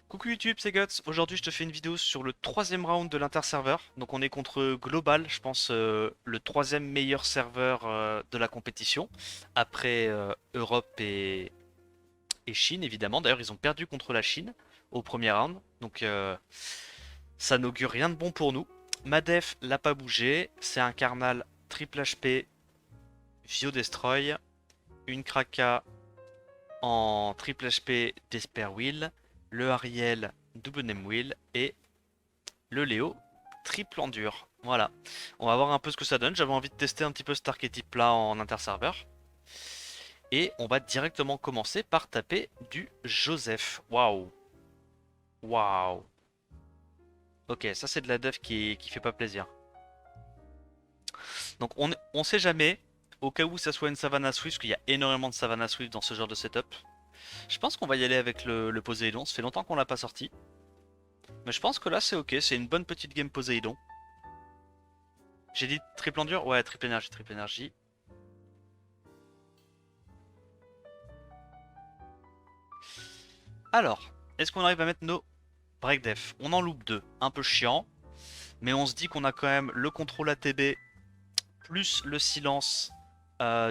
Coucou YouTube, c'est Guts. Aujourd'hui, je te fais une vidéo sur le troisième round de l'inter-serveur. Donc, on est contre Global, je pense le troisième meilleur serveur de la compétition, après Europe et Chine, évidemment. D'ailleurs, ils ont perdu contre la Chine au premier round, donc ça n'augure rien de bon pour nous. Madef l'a pas bougé, c'est un Karnal triple HP, Vio Destroy, une Kraka en triple HP Despair Wheel, le Ariel double name wheel et le Léo triple endure. Voilà. On va voir un peu ce que ça donne. J'avais envie de tester un petit peu cet archétype là en interserveur. Et on va directement commencer par taper du Joseph. Waouh. Waouh. Ok, ça c'est de la dev qui fait pas plaisir. Donc on sait jamais. Au cas où ça soit une Savannah Swift, parce qu'il y a énormément de Savannah Swift dans ce genre de setup. Je pense qu'on va y aller avec le Poséidon. Ça fait longtemps qu'on l'a pas sorti. Mais je pense que là c'est ok. C'est une bonne petite game Poséidon. J'ai dit triple endure? Ouais, triple énergie, triple énergie. Alors, est-ce qu'on arrive à mettre nos break def? On en loupe deux, un peu chiant. Mais on se dit qu'on a quand même le contrôle ATB plus le silence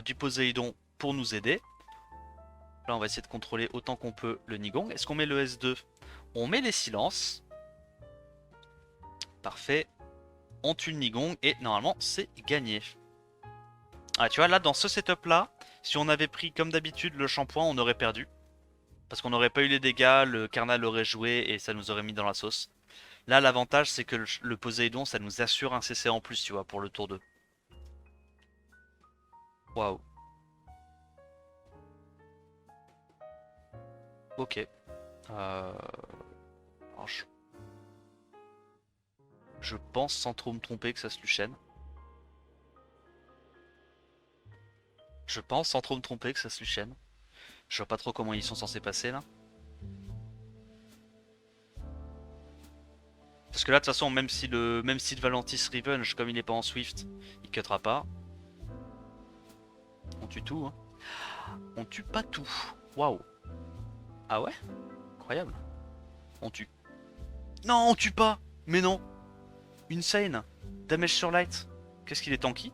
du Poséidon pour nous aider. Là, on va essayer de contrôler autant qu'on peut le Nigong. Est-ce qu'on met le S2? On met les silences. Parfait. On tue le Nigong et normalement, c'est gagné. Ah, tu vois, là, dans ce setup-là, si on avait pris comme d'habitude le shampoing, on aurait perdu. Parce qu'on n'aurait pas eu les dégâts, le Karnal aurait joué et ça nous aurait mis dans la sauce. Là, l'avantage, c'est que le Poséidon, ça nous assure un CC en plus, tu vois, pour le tour 2. Waouh. Ok. Alors, je pense, sans trop me tromper, que ça se Luchen. Je pense, sans trop me tromper, que ça se Luchen. Je vois pas trop comment ils sont censés passer, là. Parce que là, de toute façon, même si le Valentis Revenge, comme il est pas en Swift, il cuttera pas. On tue tout, hein. On tue pas tout. Waouh. Ah ouais? Incroyable. On tue. Non, on tue pas. Mais non. Insane. Damage sur light. Qu'est-ce qu'il est tanky?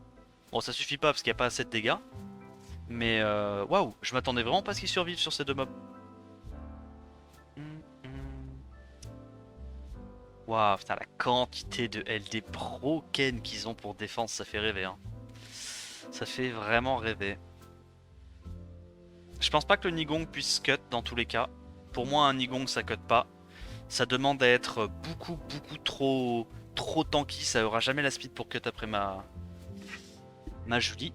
Bon, ça suffit pas parce qu'il n'y a pas assez de dégâts. Mais waouh, je m'attendais vraiment pas à ce qu'il survive sur ces deux mobs. Waouh, putain, la quantité de LD broken qu'ils ont pour défense, ça fait rêver, hein. Ça fait vraiment rêver. Je pense pas que le Nigong puisse cut dans tous les cas. Pour moi, un Nigong ça cut pas. Ça demande à être beaucoup trop tanky. Ça aura jamais la speed pour cut après ma Julie.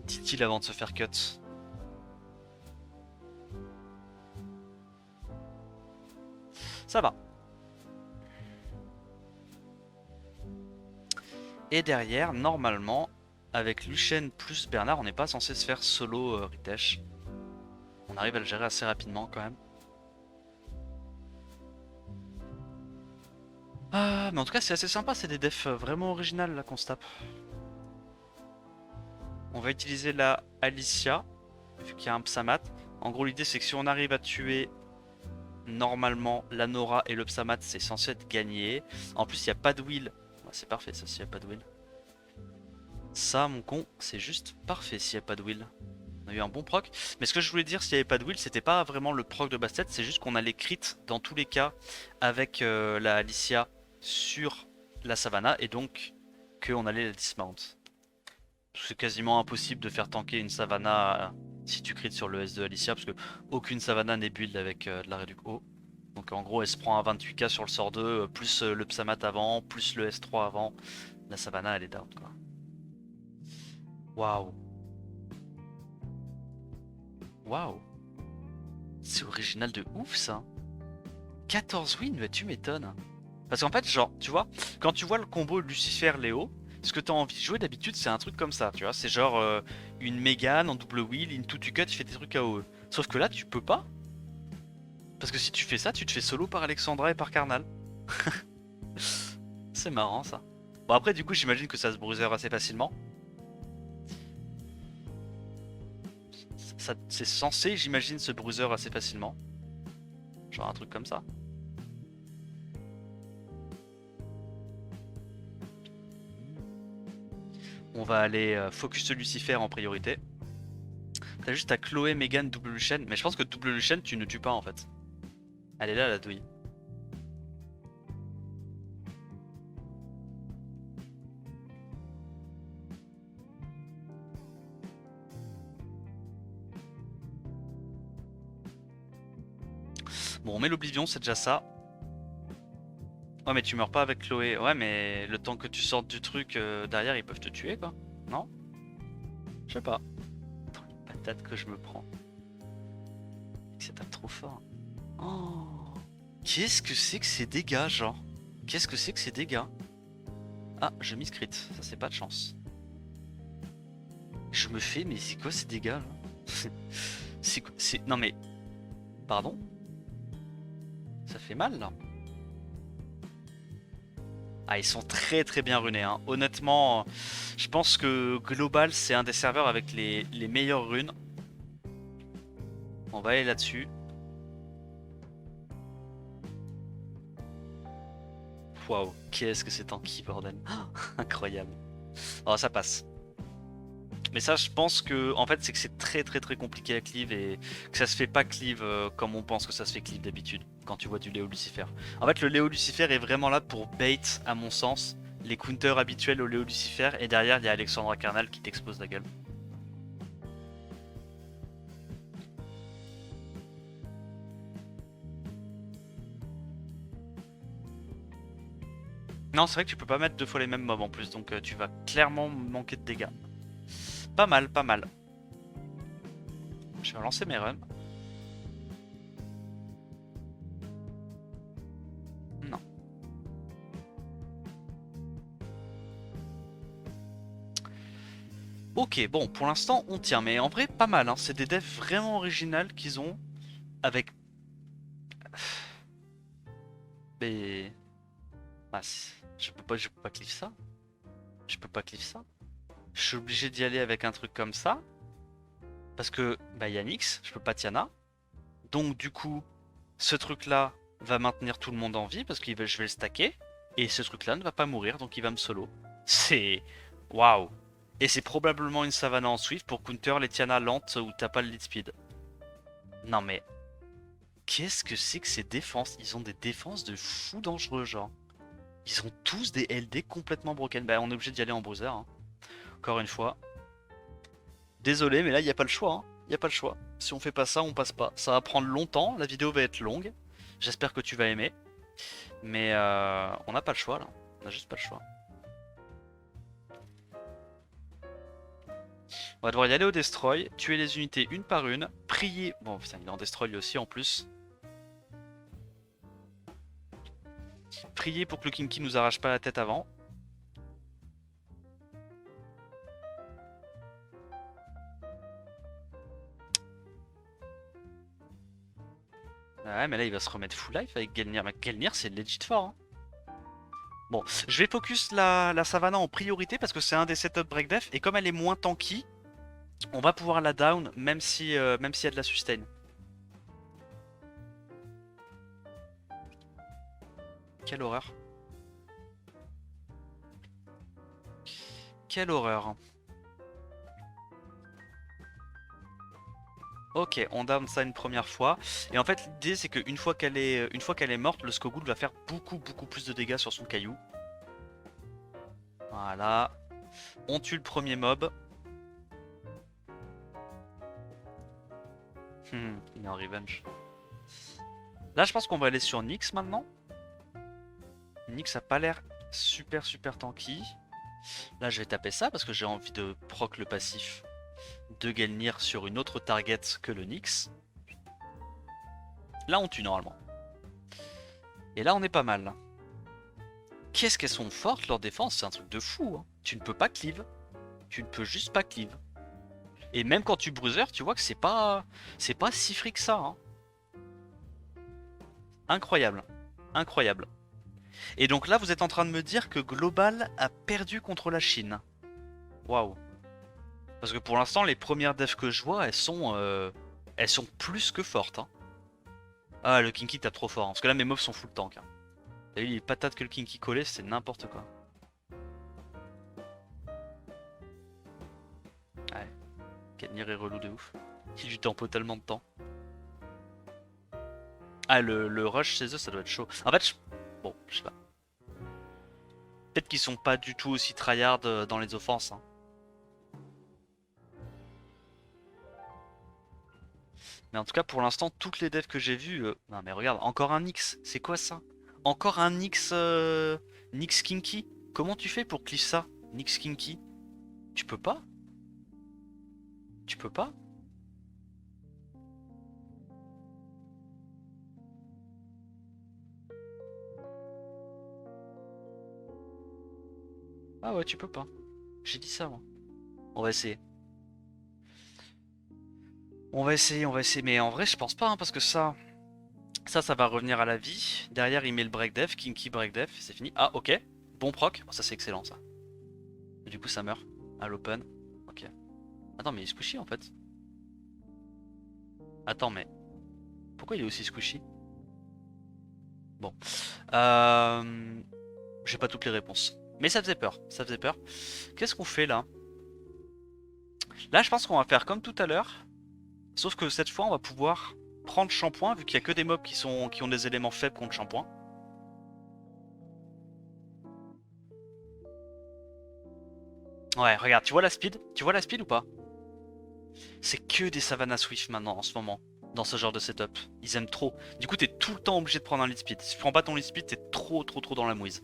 Dit-il avant de se faire cut. Ça va. Et derrière, normalement, avec Luchen plus Bernard, on n'est pas censé se faire solo Ritesh. On arrive à le gérer assez rapidement quand même. Ah, mais en tout cas, c'est assez sympa, c'est des defs vraiment originales là qu'on se tape. On va utiliser la Alicia, vu qu'il y a un Psamat. En gros, l'idée c'est que si on arrive à tuer normalement la Nora et le Psamat, c'est censé être gagné. En plus, il n'y a pas de wheel. Ouais, c'est parfait ça, s'il n'y a pas de wheel. Ça, mon con, c'est juste parfait s'il n'y a pas de wheel. On a eu un bon proc. Mais ce que je voulais dire, s'il n'y avait pas de wheel, c'était pas vraiment le proc de Bastet, c'est juste qu'on allait crit dans tous les cas avec la Alicia sur la Savannah et donc qu'on allait la dismount. C'est quasiment impossible de faire tanker une Savannah si tu crit sur le S de Alicia parce que aucune Savannah n'est build avec de la réduc haut. Donc en gros elle se prend un 28k sur le sort 2, plus le Psamat avant, plus le S3 avant. La Savannah elle est down quoi. Waouh. Waouh. C'est original de ouf ça. 14 wins, bah tu m'étonnes. Parce qu'en fait, genre, tu vois, quand tu vois le combo Lucifer-Léo, ce que t'as envie de jouer d'habitude, c'est un truc comme ça, tu vois. C'est genre une Mégane en double wheel, into tu cut, tu fais des trucs AOE. Sauf que là, tu peux pas. Parce que si tu fais ça, tu te fais solo par Alexandra et par Karnal. C'est marrant ça. Bon, après, du coup, j'imagine que ça se bruiser assez facilement. C'est censé, j'imagine, se bruiser assez facilement. Genre un truc comme ça. On va aller focus sur Lucifer en priorité. T'as juste à Chloé, Megan, double Lucienne. Mais je pense que double Lucienne, tu ne tues pas en fait. Elle est là, la douille. Bon, on met l'Oblivion, c'est déjà ça. Ouais, mais tu meurs pas avec Chloé. Ouais, mais le temps que tu sortes du truc, derrière, ils peuvent te tuer, quoi. Non? Je sais pas. Patate que je me prends. Ça tape trop fort. Oh. Qu'est-ce que c'est que ces dégâts, genre? Qu'est-ce que c'est que ces dégâts? Ah, je miscrit. Ça, c'est pas de chance. Je me fais, mais c'est quoi ces dégâts, là? C'est quoi? Non, mais... Pardon? Ça fait mal, là. Ah, ils sont très très bien runés, hein. Honnêtement, je pense que Global, c'est un des serveurs avec les meilleures runes. On va aller là-dessus. Waouh, qu'est-ce que c'est tanky, bordel. Incroyable. Oh, ça passe. Mais ça, je pense que, en fait, c'est que c'est très très très compliqué à cleave et que ça se fait pas cleave comme on pense que ça se fait cleave d'habitude quand tu vois du Léo Lucifer. En fait, le Léo Lucifer est vraiment là pour bait, à mon sens, les counters habituels au Léo Lucifer et derrière, il y a Alexandra Carnal qui t'explose la gueule. Non, c'est vrai que tu peux pas mettre deux fois les mêmes mobs en plus, donc tu vas clairement manquer de dégâts. Pas mal, pas mal. Je vais lancer mes runs. Non. Ok, bon, pour l'instant, on tient. Mais en vrai, pas mal. Hein. C'est des devs vraiment originales qu'ils ont. Avec... Mais... Ah, je peux pas cliff ça. Je peux pas cliff ça. Je suis obligé d'y aller avec un truc comme ça. Parce que, bah, y a Nyx, je peux pas Tiana. Donc, du coup, ce truc-là va maintenir tout le monde en vie parce que je vais le stacker. Et ce truc-là ne va pas mourir, donc il va me solo. C'est... Waouh. Et c'est probablement une Savannah en Swift pour counter les Tiana lentes où t'as pas le lead speed. Non mais... Qu'est-ce que c'est que ces défenses? Ils ont des défenses de fou dangereux, genre. Ils ont tous des LD complètement broken. Bah, on est obligé d'y aller en bruiser, hein. Encore une fois. Désolé, mais là, il n'y a pas le choix. Hein. Il n'y a pas le choix. Si on fait pas ça, on passe pas. Ça va prendre longtemps. La vidéo va être longue. J'espère que tu vas aimer. Mais on n'a pas le choix, là. On n'a juste pas le choix. On va devoir y aller au destroy. Tuer les unités une par une. Prier. Bon, putain, il est en destroy aussi en plus. Prier pour que le Kinky nous arrache pas la tête avant. Ouais, mais là, il va se remettre full life avec Gelnir. Mais Gelnir, c'est legit fort. Hein. Bon, je vais focus la Savannah en priorité parce que c'est un des setups break def. Et comme elle est moins tanky, on va pouvoir la down même si même s'il y a de la sustain. Quelle horreur. Quelle horreur. Ok, on down ça une première fois. Et en fait, l'idée c'est qu'une fois qu'elle est morte, le Skogul va faire beaucoup plus de dégâts sur son caillou. Voilà. On tue le premier mob. Il est en revenge. Là, je pense qu'on va aller sur Nyx maintenant. Nyx a pas l'air super tanky. Là, je vais taper ça parce que j'ai envie de proc le passif de Gelnir sur une autre target que le Nyx. Là, on tue normalement. Et là, on est pas mal. Qu'est-ce qu'elles sont fortes, leur défense, c'est un truc de fou. Hein. Tu ne peux pas cleave. Tu ne peux juste pas cleave. Et même quand tu bruiser, tu vois que c'est pas si free que ça. Hein. Incroyable. Incroyable. Et donc là, vous êtes en train de me dire que Global a perdu contre la Chine. Waouh. Parce que pour l'instant, les premières devs que je vois, elles sont plus que fortes. Hein. Ah, le Kinky tape trop fort. Hein. Parce que là, mes mobs sont full tank. Hein. T'as vu les patates que le Kinky collait, c'est n'importe quoi. Kenir est relou de ouf. Il lui tempo tellement de temps. Ah, le rush chez eux, ça doit être chaud. En fait, bon, je sais pas. Peut-être qu'ils sont pas du tout aussi tryhard dans les offenses. Hein. Mais en tout cas, pour l'instant, toutes les devs que j'ai vues. Non, mais regarde, encore un Nyx. C'est quoi ça? Encore un Nyx. Nyx Kinky? Comment tu fais pour cliff ça? Nyx Kinky? Tu peux pas? Tu peux pas? Ah ouais, tu peux pas. J'ai dit ça, moi. On va essayer. On va essayer. Mais en vrai, je pense pas, hein, parce que ça va revenir à la vie. Derrière, il met le break def, Kinky break def, c'est fini. Ah, ok. Bon proc. Oh, ça, c'est excellent, ça. Du coup, ça meurt à l'open. Ok. Attends, mais il est squishy en fait. Attends, mais pourquoi il est aussi squishy? Bon. Euh... J'ai pas toutes les réponses. Mais ça faisait peur. Ça faisait peur. Qu'est-ce qu'on fait là? Là, je pense qu'on va faire comme tout à l'heure. Sauf que cette fois, on va pouvoir prendre shampoing, vu qu'il y a que des mobs qui ont des éléments faibles contre shampoing. Ouais, regarde, tu vois la speed? Tu vois la speed ou pas? C'est que des Savannah Swift maintenant, en ce moment, dans ce genre de setup. Ils aiment trop. Du coup, t'es tout le temps obligé de prendre un lead speed. Si tu prends pas ton lead speed, t'es trop dans la mouise.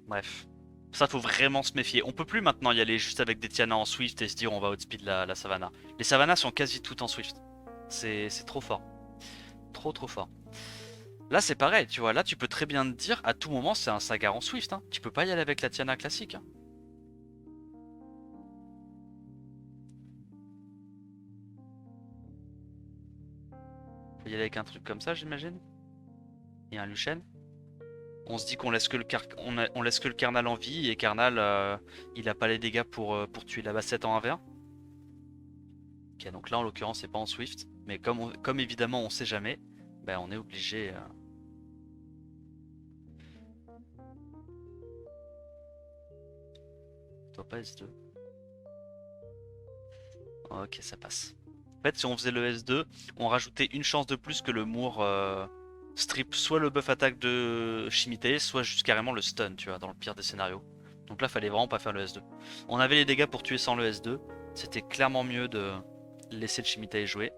Bref. Ça, faut vraiment se méfier. On peut plus maintenant y aller juste avec des Tiana en Swift et se dire on va outspeed la Savannah. Les Savannah sont quasi toutes en Swift. C'est trop fort. Trop fort. Là, c'est pareil, tu vois. Là, tu peux très bien te dire à tout moment, c'est un Sagar en Swift. Hein. Tu peux pas y aller avec la Tiana classique. Hein. Faut y aller avec un truc comme ça, j'imagine. Et un Lucian. On se dit qu'on laisse que on laisse que le Carnal en vie et Carnal, il a pas les dégâts pour tuer la bassette en 1v1. Ok, donc là en l'occurrence c'est pas en Swift, mais comme évidemment on sait jamais, ben on est obligé. Toi pas S2. Ok, ça passe. En fait, si on faisait le S2, on rajoutait une chance de plus que le Moore strip soit le buff attaque de Shimite, soit juste carrément le stun, tu vois, dans le pire des scénarios. Donc là, fallait vraiment pas faire le S2. On avait les dégâts pour tuer sans le S2. C'était clairement mieux de laisser le Shimite jouer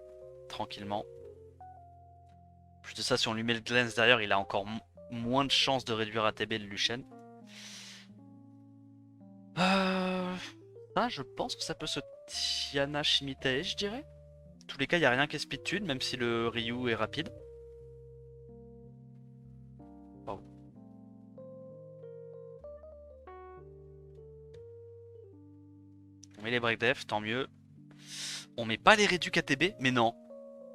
tranquillement. Plus de ça, si on lui met le glance derrière, il a encore moins de chances de réduire ATB le Lucian. Euh... Ça, je pense que ça peut se Tiana Shimite, je dirais. Dans tous les cas, il n'y a rien qui est speed tune, même si le Ryu est rapide. Pardon. On met les break def, tant mieux. On met pas les réducs ATB, mais non.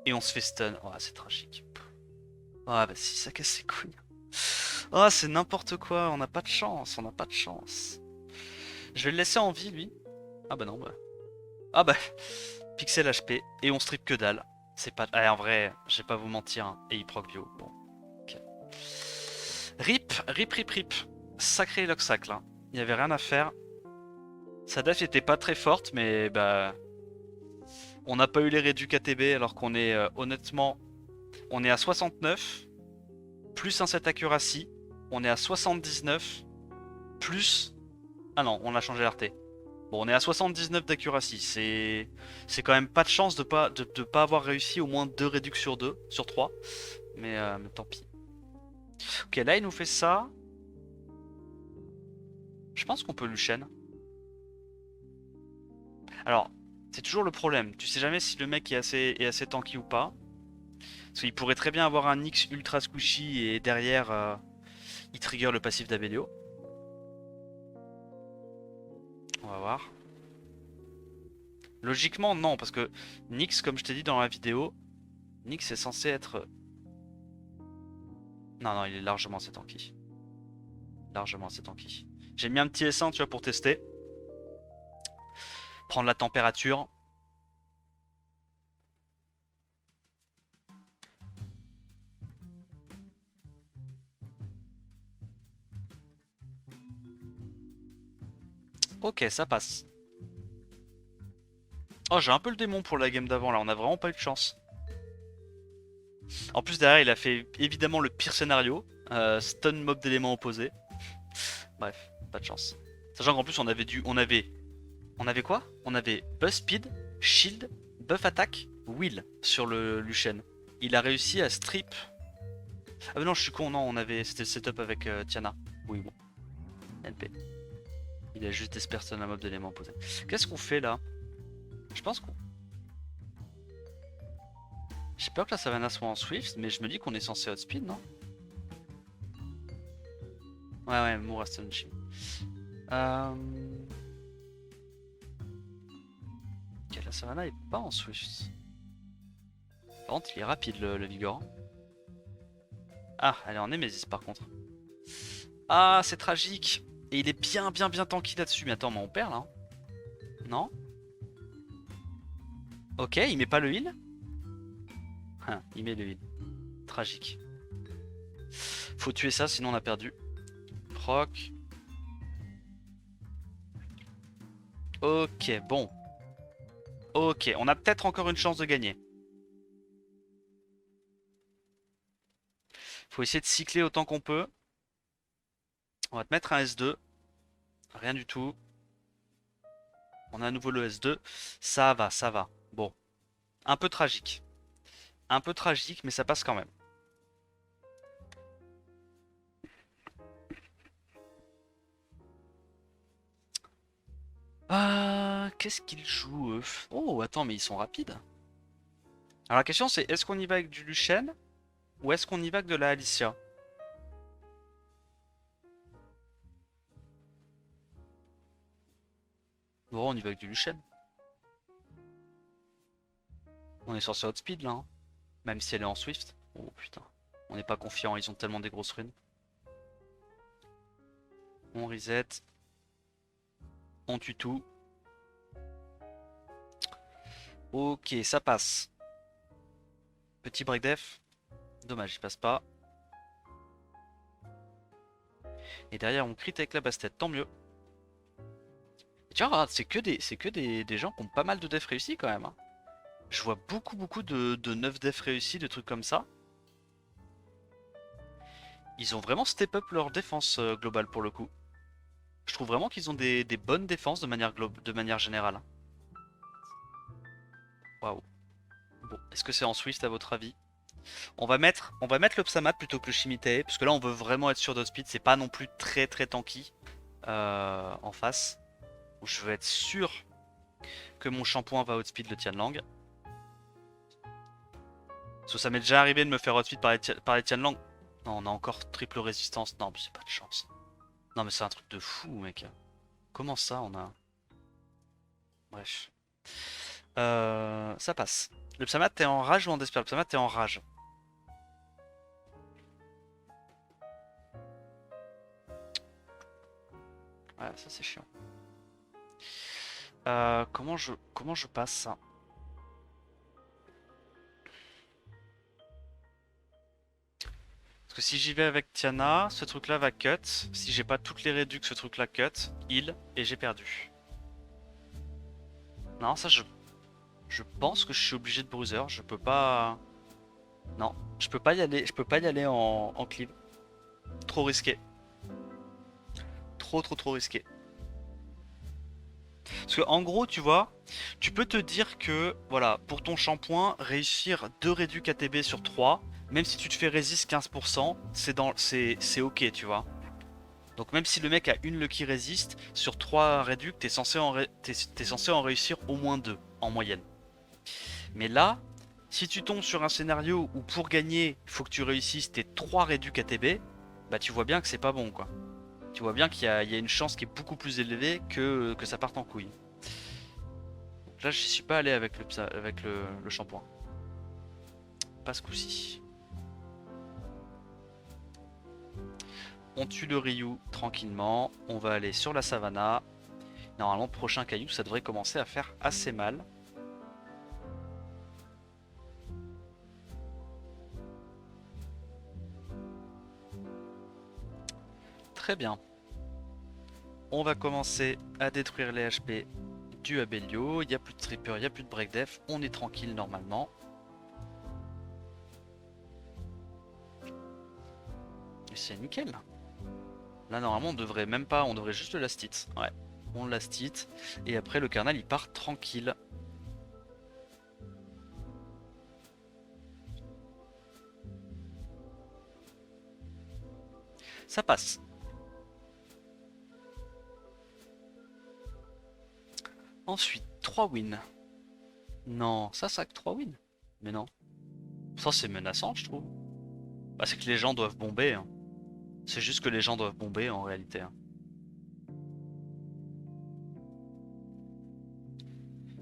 Et on se fait stun. Oh, c'est tragique. Ah bah si, ça casse ses couilles. Ah, c'est n'importe quoi, on n'a pas de chance, on n'a pas de chance. Je vais le laisser en vie, lui. Ah bah non, bah. Ah bah, pixel HP, et on strip que dalle. C'est pas... Ah, en vrai, je vais pas vous mentir, hein. Et il proc bio, bon. Ok. Rip. Sacré Loxac, là. Il y avait rien à faire. Sa def était pas très forte, mais bah... On n'a pas eu les réducs ATB, alors qu'on est, honnêtement... On est à 69, plus un 7 accuracy. On est à 79, plus... Ah non, on a changé l'RT. Bon, on est à 79 d'accuracy. C'est quand même pas de chance de pas avoir réussi au moins 2 réducs sur 2, sur 3. Mais tant pis. Ok, là il nous fait ça. Je pense qu'on peut Lucian. Alors, c'est toujours le problème. Tu sais jamais si le mec est assez tanky ou pas. Parce qu'il pourrait très bien avoir un X ultra squishy et derrière il trigger le passif d'Abelio. On va voir. Logiquement, non, parce que Nyx, comme je t'ai dit dans la vidéo, Nyx est censé être... Non, il est largement assez tanky. Largement assez tanky. J'ai mis un petit S1, tu vois, pour tester. Prendre la température. Ok, ça passe. Oh, j'ai un peu le démon pour la game d'avant là, on a vraiment pas eu de chance. En plus derrière il a fait évidemment le pire scénario. Stun mob d'éléments opposés. Bref, pas de chance. Sachant qu'en plus on avait du. On avait quoi? On avait buff speed, shield, buff attack, will sur le Lucian. Il a réussi à strip. Ah mais non je suis con, non, on avait. C'était le setup avec Tiana. Oui bon. NP. Il a juste dispersé un mob d'éléments opposés. Qu'est-ce qu'on fait là? Je pense qu'on. J'ai peur que la Savannah soit en Swift, mais je me dis qu'on est censé outspeed, non? Ouais, Moore Astonishing. Ok, la Savannah est pas en Swift. Par contre, il est rapide le Vigor. Ah, elle est en Nemesis par contre. Ah, c'est tragique. Et il est bien tanky là-dessus. Mais attends, mais on perd là, hein. Non? Ok, il met pas le heal. Hein, il met le heal. Tragique. Faut tuer ça, sinon on a perdu. Proc. Ok, bon. Ok, on a peut-être encore une chance de gagner. Faut essayer de cycler autant qu'on peut. On va te mettre un S2. Rien du tout. On a à nouveau le S2. Ça va, ça va. Bon. Un peu tragique. Un peu tragique, mais ça passe quand même. Ah, qu'est-ce qu'ils jouent eux? Oh, attends, mais ils sont rapides. Alors la question c'est, est-ce qu'on y va avec du Lucian ou est-ce qu'on y va avec de la Alicia? Bon, on y va avec du Lucian. On est censé outspeed là, hein. Même si elle est en Swift. Oh putain. On n'est pas confiant, ils ont tellement des grosses runes. On reset. On tue tout. Ok, ça passe. Petit break def. Dommage, il passe pas. Et derrière, on crit avec la basse-tête, tant mieux. Et tiens, regarde, c'est que des gens qui ont pas mal de def réussis quand même, hein. Je vois beaucoup de 9 def réussis, de trucs comme ça. Ils ont vraiment step up leur défense globale pour le coup. Je trouve vraiment qu'ils ont des bonnes défenses de manière générale. Waouh. Bon, est-ce que c'est en Swift à votre avis? On va mettre le Psamat plutôt que le Shimite, parce que là on veut vraiment être sûr d'outspeed, c'est pas non plus très tanky en face. Je veux être sûr que mon shampoing va outspeed le Tianlang. Parce que ça m'est déjà arrivé de me faire outspeed par les Tianlang. Non, on a encore triple résistance. Non, mais c'est pas de chance. Non, mais c'est un truc de fou, mec. Comment ça, on a. Bref. Ça passe. Le Psamat, t'es en rage ou en despair? Le Psamat, t'es en rage. Ouais, ça c'est chiant. Comment je passe ça? Parce que si j'y vais avec Tiana, ce truc là va cut. Si j'ai pas toutes les réducs, ce truc là cut, heal, et j'ai perdu. Non, ça je pense que je suis obligé de bruiser. Je peux pas. Non, je peux pas y aller. Je peux pas y aller en cleave. Trop risqué. Trop risqué. Parce que en gros, tu vois, tu peux te dire que voilà, pour ton shampoing, réussir 2 réducs KTB sur 3, même si tu te fais résist 15%, c'est ok, tu vois. Donc même si le mec a une lucky résist, sur 3 réducs, t'es censé en réussir au moins 2 en moyenne. Mais là, si tu tombes sur un scénario où pour gagner, il faut que tu réussisses tes 3 réducs ATB, bah tu vois bien que c'est pas bon quoi. Tu vois bien qu'il y a une chance qui est beaucoup plus élevée que ça parte en couille. Donc là, je suis pas allé avec le shampoing. Pas ce coup-ci. On tue le Ryu tranquillement. On va aller sur la Savannah. Normalement, prochain caillou, ça devrait commencer à faire assez mal. Très bien. On va commencer à détruire les HP du Abelio. Il n'y a plus de Stripper, il n'y a plus de Breakdef. On est tranquille normalement. Et c'est nickel. Là normalement on devrait même pas, on devrait juste le last hit. Ouais, on last hit. Et après le Carnal il part tranquille. Ça passe. Ensuite, 3 wins. Non, ça sac 3 wins. Mais non. Ça c'est menaçant je trouve. Bah, c'est que les gens doivent bomber. Hein. C'est juste que les gens doivent bomber en réalité. Hein.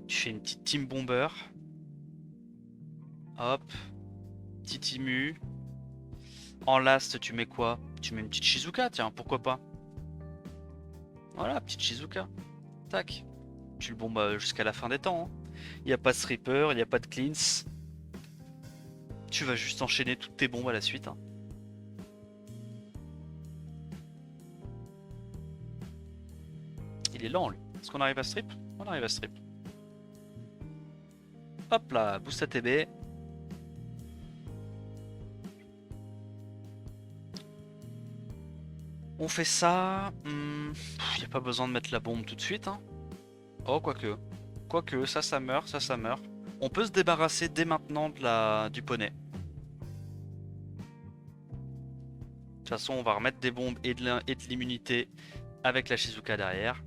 Tu fais une petite team bomber. Hop. Petit Imu. En last tu mets quoi? Tu mets une petite Shizuka, tiens, pourquoi pas? Voilà, petite Shizuka. Tac. Tu le bombes jusqu'à la fin des temps. Il n'y a pas de Reaper, il n'y a pas de cleans. Tu vas juste enchaîner toutes tes bombes à la suite. Hein. Il est lent lui. Est-ce qu'on arrive à strip? On arrive à strip. Hop là, boost ATB. On fait ça. Il n'y a pas besoin de mettre la bombe tout de suite. Hein. Oh, quoique. Quoique, ça meurt, ça meurt. On peut se débarrasser dès maintenant du poney. De toute façon, on va remettre des bombes et de l'immunité avec la Shizuka derrière.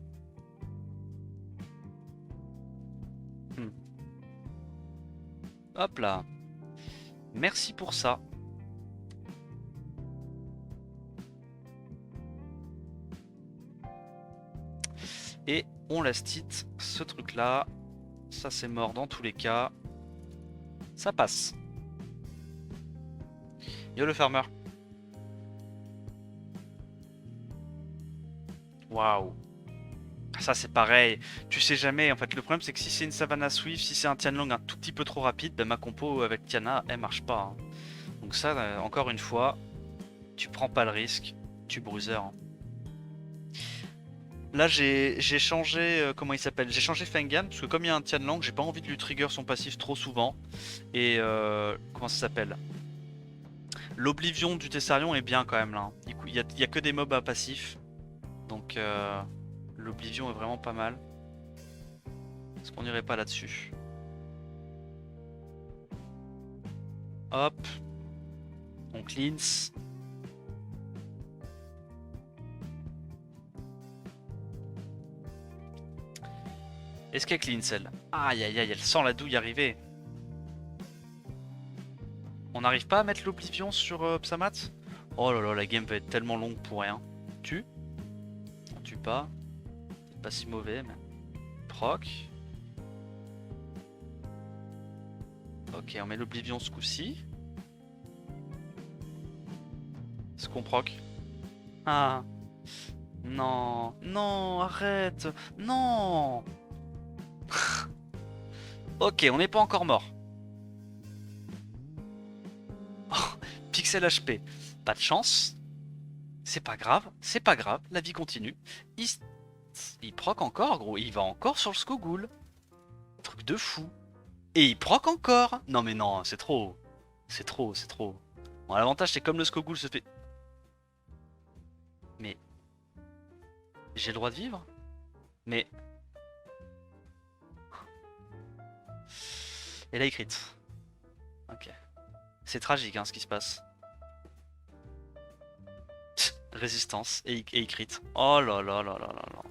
Hop là. Merci pour ça. Et on last hit ce truc là. Ça c'est mort dans tous les cas. Ça passe. Yo le farmer. Waouh. Ça c'est pareil. Tu sais jamais. En fait le problème c'est que si c'est une Savannah Swift, si c'est un Tianlong un tout petit peu trop rapide, ben, ma compo avec Tiana elle marche pas. Hein. Donc ça encore une fois, tu prends pas le risque. Tu bruiser. Hein. Là j'ai changé, comment il s'appelle? J'ai changé Fengan parce que comme il y a un Tianlang, j'ai pas envie de lui trigger son passif trop souvent. Et comment ça s'appelle? L'Oblivion du Tessarion est bien quand même là. Il y a que des mobs à passif. Donc l'Oblivion est vraiment pas mal. Est-ce qu'on irait pas là-dessus? Hop. On cleanse. Est-ce qu'elle clean celle? Aïe aïe aïe, elle sent la douille arriver. On n'arrive pas à mettre l'Oblivion sur Psamat? Oh là là, la game va être tellement longue pour rien. Tue? On tue pas. C'est pas si mauvais, mais. Proc. Ok, on met l'Oblivion ce coup-ci. Est-ce qu'on proc? Ah. Non. Non, arrête. Non. Ok, on n'est pas encore mort. Pixel HP. Pas de chance. C'est pas grave. C'est pas grave. La vie continue. Il proc encore, gros. Il va encore sur le Skogoul. Truc de fou. Et il proc encore. Non mais non, c'est trop. C'est trop, c'est trop. Bon, l'avantage c'est comme le Skogoul se fait... Mais... J'ai le droit de vivre? Mais... Et là il crit. Ok. C'est tragique hein, ce qui se passe. Résistance. Et il crit. Oh là là là là là là.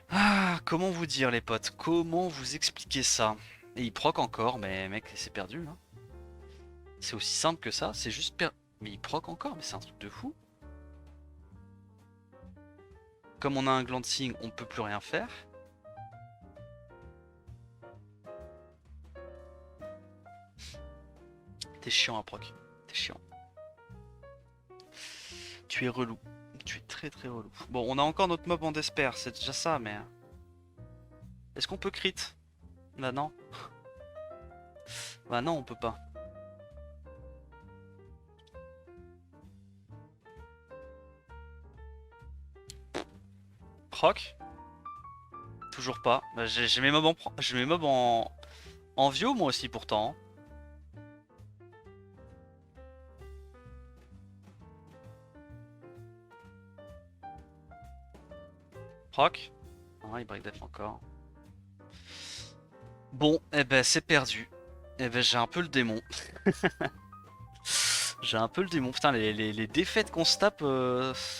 Ah, comment vous dire les potes? Comment vous expliquer ça? Et il proc encore, mais mec, c'est perdu. Hein. C'est aussi simple que ça, c'est juste perdu. Mais il proc encore, mais c'est un truc de fou. Comme on a un glancing, on peut plus rien faire. T'es chiant à proc. T'es chiant. Tu es relou. Tu es très très relou. Bon, on a encore notre mob en despair, c'est déjà ça, mais... Est-ce qu'on peut crit? Bah non. Bah non, on peut pas. proc. Toujours pas. Bah, j'ai mes mobs j'ai mes mobs en Vio moi aussi pourtant. Proc. Ah, il break def encore. Bon, eh ben c'est perdu. Eh ben j'ai un peu le démon. J'ai un peu le démon. Putain, les défaites qu'on se tape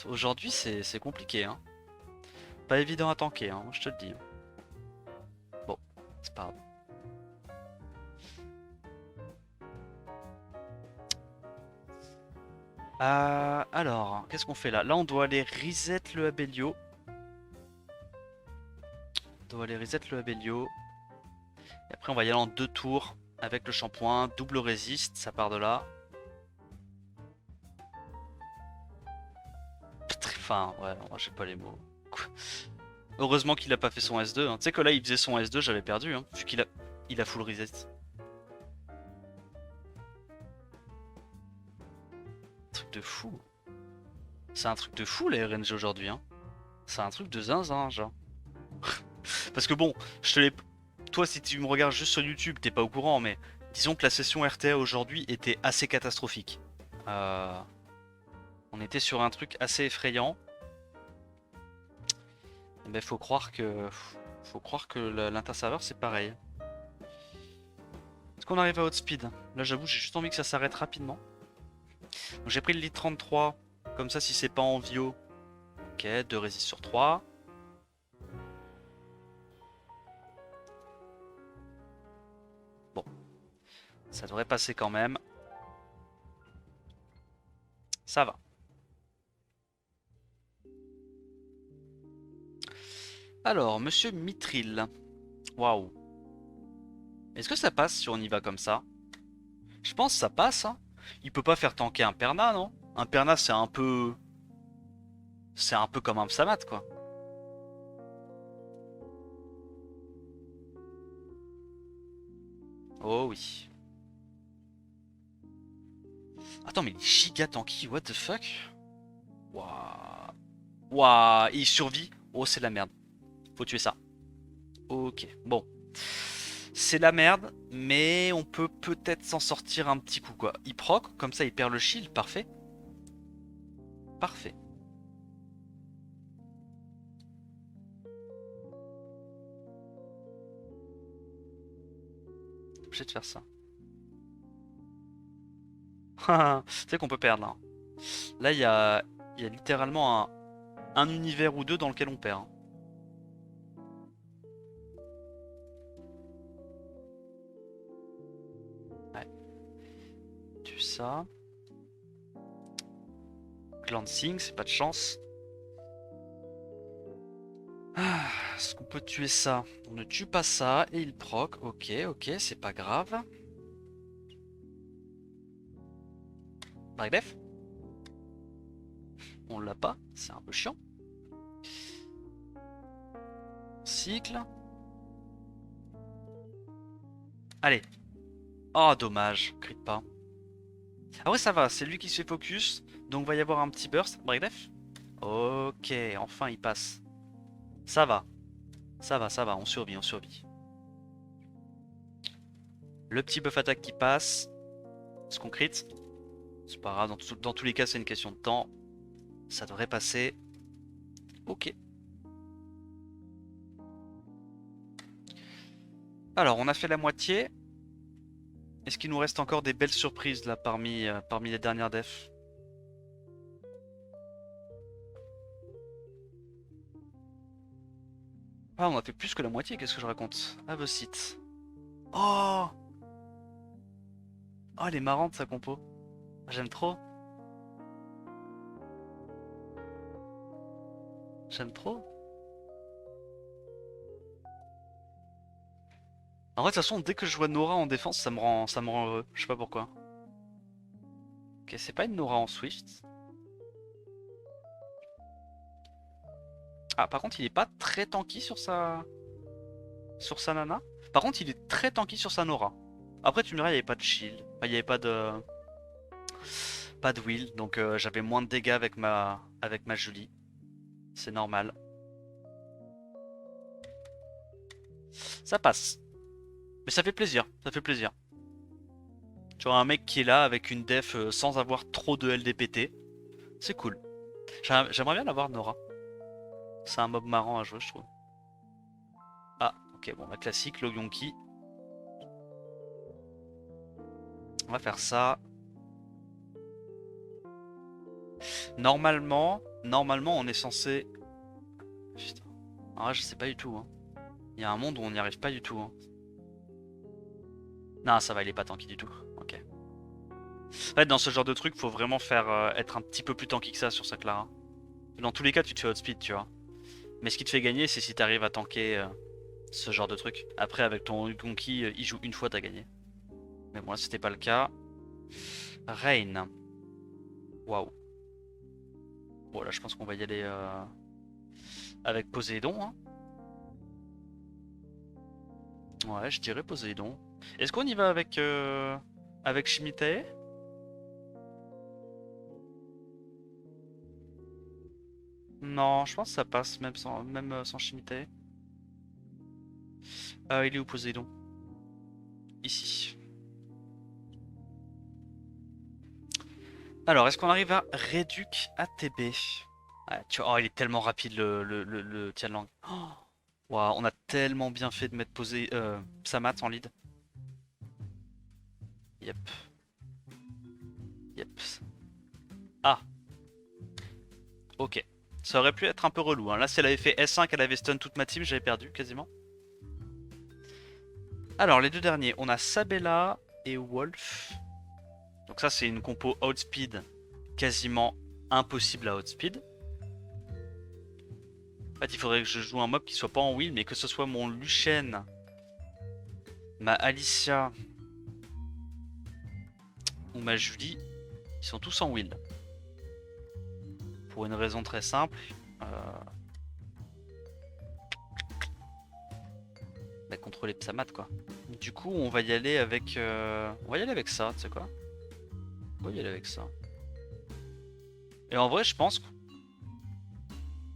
aujourd'hui, c'est compliqué. Hein. Pas évident à tanker, hein, je te le dis. Bon, c'est pas grave. Alors, qu'est-ce qu'on fait là? Là, on doit aller reset le Abelio. On doit aller reset le Abelio. Et après, on va y aller en 2 tours avec le shampoing. Double résiste, ça part de là. Enfin, ouais, j'ai pas les mots. Heureusement qu'il a pas fait son S2. Hein. Tu sais que là, il faisait son S2, j'avais perdu. Hein, vu qu'il a full reset. Truc de fou. C'est un truc de fou, les RNG aujourd'hui. Hein. C'est un truc de zinzin, genre. Parce que bon, je te l'ai. Toi, si tu me regardes juste sur YouTube, t'es pas au courant, mais disons que la session RTA aujourd'hui était assez catastrophique. On était sur un truc assez effrayant. Mais faut croire que l'interserveur c'est pareil. Est-ce qu'on arrive à Outspeed? Là, j'avoue, j'ai juste envie que ça s'arrête rapidement. Donc j'ai pris le litre 33. Comme ça, si c'est pas en Vio. Ok, 2 résist sur 3. Bon. Ça devrait passer quand même. Ça va. Alors, monsieur Mithril. Waouh. Est-ce que ça passe si on y va comme ça? Je pense que ça passe. Hein. Il peut pas faire tanker un Perna, non? Un Perna, c'est un peu. C'est un peu comme un Psamat, quoi. Oh oui. Attends, mais il est giga tanky, what the fuck? Waouh. Waouh, il survit. Oh, c'est de la merde. Faut tuer ça. Ok, bon. C'est la merde, mais on peut peut-être s'en sortir un petit coup, quoi. Il proc, comme ça il perd le shield, parfait. Parfait. Obligé de faire ça. Tu sais qu'on peut perdre là. Là, il y a littéralement un univers ou deux dans lequel on perd. Hein. Ouais. Tu ça. Glancing, c'est pas de chance. Ah, est-ce qu'on peut tuer ça? On ne tue pas ça et il proc. Ok, ok, c'est pas grave. Bref. On l'a pas, c'est un peu chiant. Cycle. Allez. Oh, dommage, crit pas. Ah ouais, ça va, c'est lui qui se fait focus. Donc va y avoir un petit burst. Bref. Ok, enfin il passe. Ça va. Ça va, on survit, on survit. Le petit buff attaque qui passe. Est-ce qu'on crit? C'est pas grave, dans tous les cas, c'est une question de temps. Ça devrait passer. Ok. Alors, on a fait la moitié. Est-ce qu'il nous reste encore des belles surprises là parmi les dernières defs? Ah, on a fait plus que la moitié, qu'est-ce que je raconte? Have a seat. Oh! Oh, elle est marrante sa compo. J'aime trop. J'aime trop. En vrai, de toute façon, dès que je vois Nora en défense, ça me rend heureux. Je sais pas pourquoi. Ok, c'est pas une Nora en Swift. Ah, par contre, il est pas très tanky sur sa nana. Par contre, il est très tanky sur sa Nora. Après, tu me diras, il n'y avait pas de shield. Enfin, il n'y avait pas de will. Donc, j'avais moins de dégâts avec ma Julie. C'est normal. Ça passe. Mais ça fait plaisir, ça fait plaisir. Tu vois un mec qui est là avec une def sans avoir trop de LDPT. C'est cool. J'aimerais bien l'avoir Nora. C'est un mob marrant à jouer, je trouve. Ah, ok, bon, la classique, Logyonki. On va faire ça. Normalement, on est censé... Putain. Ah, je sais pas du tout, hein. Il y a un monde où on n'y arrive pas du tout, hein. Non, ça va, il est pas tanky du tout. Ok. En fait, dans ce genre de truc, faut vraiment faire être un petit peu plus tanky que ça sur sa Clara. Dans tous les cas, tu te fais outspeed, tu vois. Mais ce qui te fait gagner, c'est si t'arrives à tanker ce genre de truc. Après, avec ton Gonki, il joue une fois, t'as gagné. Mais bon, là, c'était pas le cas. Rain. Waouh. Bon, là, je pense qu'on va y aller avec Poséidon, hein. Ouais, je dirais Poséidon. Est-ce qu'on y va avec Shimitae? Non, je pense que ça passe même sans Shimitae. Il est où Poséidon? Ici. Alors, est-ce qu'on arrive à Réduc ATB? Ouais, oh, il est tellement rapide le Tianlang. Oh, waouh, on a tellement bien fait de mettre Samat en lead. Yep. Yep. Ah, ok. Ça aurait pu être un peu relou, hein. Là, si elle avait fait S5, elle avait stun toute ma team, j'avais perdu quasiment. Alors, les deux derniers, on a Sabella et Wolf. Donc ça, c'est une compo outspeed quasiment impossible à outspeed. En fait, il faudrait que je joue un mob qui soit pas en wheel, mais que ce soit mon Lucienne, ma Alicia ou ma Julie, ils sont tous en wheel. Pour une raison très simple. Bah, contrôler Psamat, quoi. Du coup, on va y aller avec... On va y aller avec ça, tu sais quoi? On va y aller avec ça. Et en vrai, je pense...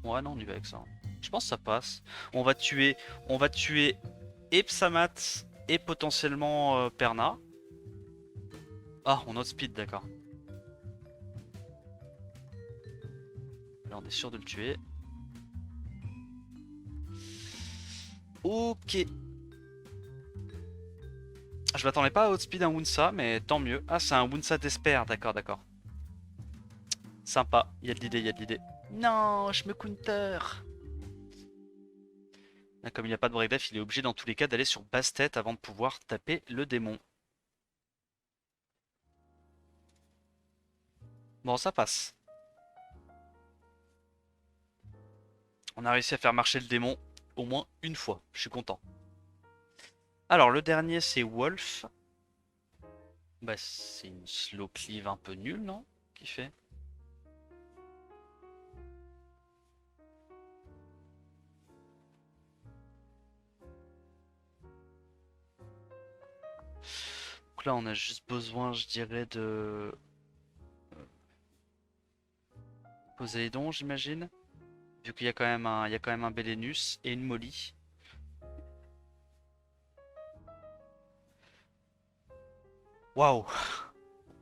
Ouais, non, on y va avec ça. Je pense que ça passe. On va tuer... On va tuer et Psamat et potentiellement Perna. Ah, on outspeed, d'accord. Là, on est sûr de le tuer. Ok. Je m'attendais pas à outspeed un Wunsa, mais tant mieux. Ah, c'est un Wunsa d'Esper, d'accord, d'accord. Sympa, il y a de l'idée, il y a de l'idée. Non, je me counter. Là, comme il n'y a pas de breakdef, il est obligé dans tous les cas d'aller sur basse tête avant de pouvoir taper le démon. Bon, ça passe. On a réussi à faire marcher le démon au moins une fois. Je suis content. Alors, le dernier, c'est Wolf. Bah, c'est une slow cleave un peu nulle, non? Qui fait? Donc là, on a juste besoin, je dirais, de Poséidon, j'imagine. Vu qu'il y a quand même un Belenus et une Molly. Waouh!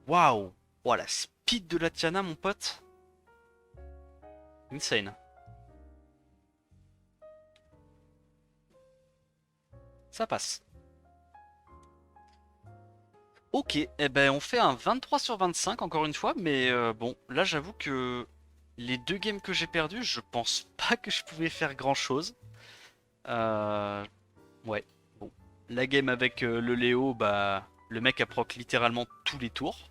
Waouh! Oh, la speed de la Tiana, mon pote! Insane. Ça passe. Ok, eh ben on fait un 23 sur 25 encore une fois, mais bon, là j'avoue que les deux games que j'ai perdus, je pense pas que je pouvais faire grand chose. Euh, ouais, bon. La game avec le Léo, bah le mec a proc littéralement tous les tours.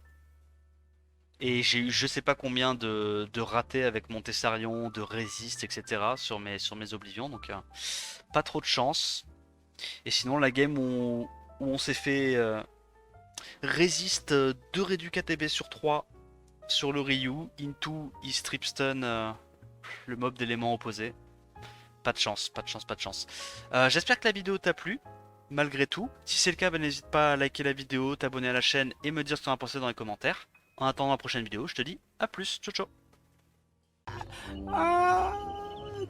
Et j'ai eu je sais pas combien de ratés avec mon Tessarion, de résist, etc. sur mes Oblivions, donc pas trop de chance. Et sinon la game où on s'est fait résiste 2 réduits KTB sur 3 sur le Ryu, into, il strip stun le mob d'éléments opposés. Pas de chance, pas de chance, pas de chance. J'espère que la vidéo t'a plu, malgré tout. Si c'est le cas, bah, n'hésite pas à liker la vidéo, t'abonner à la chaîne et me dire ce que t'en as pensé dans les commentaires. En attendant la prochaine vidéo, je te dis à plus, ciao ciao.